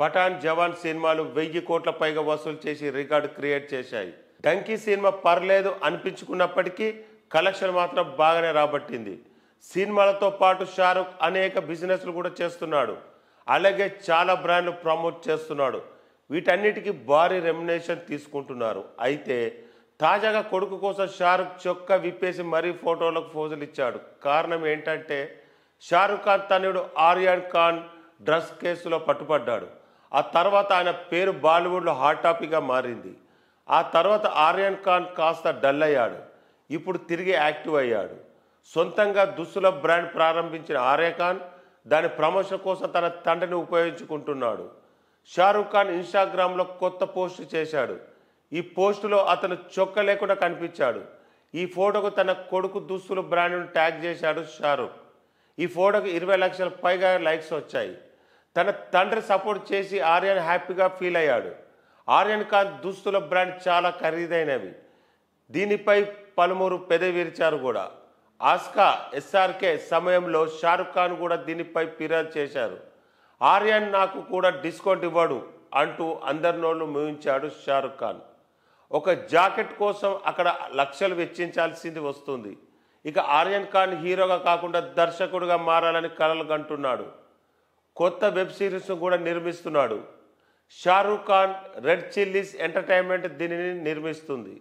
పఠాన్, జవాన్ సినిమాలు 1000 కోట్ల పైగా వసూలు చేసి రికార్డు క్రియేట్ చేశాయి. డంకీ సినిమా పర్లేదు అనిపించుకున్నప్పటికీ కలెక్షన్ మాత్రం బాగానే రాబట్టింది. సినిమాలతో పాటు షారుఖ్ అనేక బిజినెస్లు కూడా చేస్తున్నాడు. అలాగే చాలా బ్రాండ్లు ప్రమోట్ చేస్తున్నాడు. వీటన్నిటికీ భారీ రెమ్యునరేషన్ తీసుకుంటున్నారు. అయితే తాజాగా కొడుకు కోసం షారుఖ్ చొక్కా విప్పేసి మరీ ఫోటోలకు పోజులు ఇచ్చాడు. కారణం ఏంటంటే షారుఖ్ ఖాన్ తనయుడు ఆర్యాన్ ఖాన్ డ్రగ్స్ కేసులో పట్టుపడ్డాడు. ఆ తర్వాత ఆయన పేరు బాలీవుడ్లో హాట్ టాపిక్గా మారింది. ఆ తర్వాత ఆర్యాన్ ఖాన్ కాస్త డల్ అయ్యాడు. ఇప్పుడు తిరిగి యాక్టివ్ అయ్యాడు. సొంతంగా దుస్తుల బ్రాండ్ ప్రారంభించిన ఆర్యాన్ ఖాన్ దాని ప్రమోషన్ కోసం తన తండ్రిని ఉపయోగించుకుంటున్నాడు. షారుఖ్ ఖాన్ ఇన్స్టాగ్రామ్లో కొత్త పోస్ట్ చేశాడు. ఈ పోస్టులో అతను చొక్కా లేకుండా కనిపించాడు. ఈ ఫోటోకు తన కొడుకు దుస్తుల బ్రాండ్ను ట్యాగ్ చేశాడు షారుఖ్. ఈ ఫోటోకు 20 లక్షల పైగా లైక్స్ వచ్చాయి. తన తండ్రి సపోర్ట్ చేసి ఆర్యాన్ హ్యాపీగా ఫీల్ అయ్యాడు. ఆర్యాన్ ఖాన్ దుస్తుల బ్రాండ్ చాలా ఖరీదైనవి. దీనిపై పలువురు పెదవి విరిచారు కూడా. ఆస్కా ఎస్ఆర్కే సమయంలో షారుఖ్ ఖాన్ కూడా దీనిపై ఫిర్యాదు చేశారు. ఆర్యాన్ నాకు కూడా డిస్కౌంట్ ఇవ్వడు అంటూ అందరి నోళ్లు మూయించాడు షారుఖ్ ఖాన్. ఒక జాకెట్ కోసం అక్కడ లక్షలు వెచ్చించాల్సింది వస్తుంది. ఇక ఆర్యాన్ ఖాన్ హీరోగా కాకుండా దర్శకుడిగా మారాలని కలలు కంటున్నాడు. కొత్త వెబ్ సిరీస్ను కూడా నిర్మిస్తున్నాడు. Shahrukh Khan Red Chillies Entertainment దీనిని నిర్మిస్తుంది.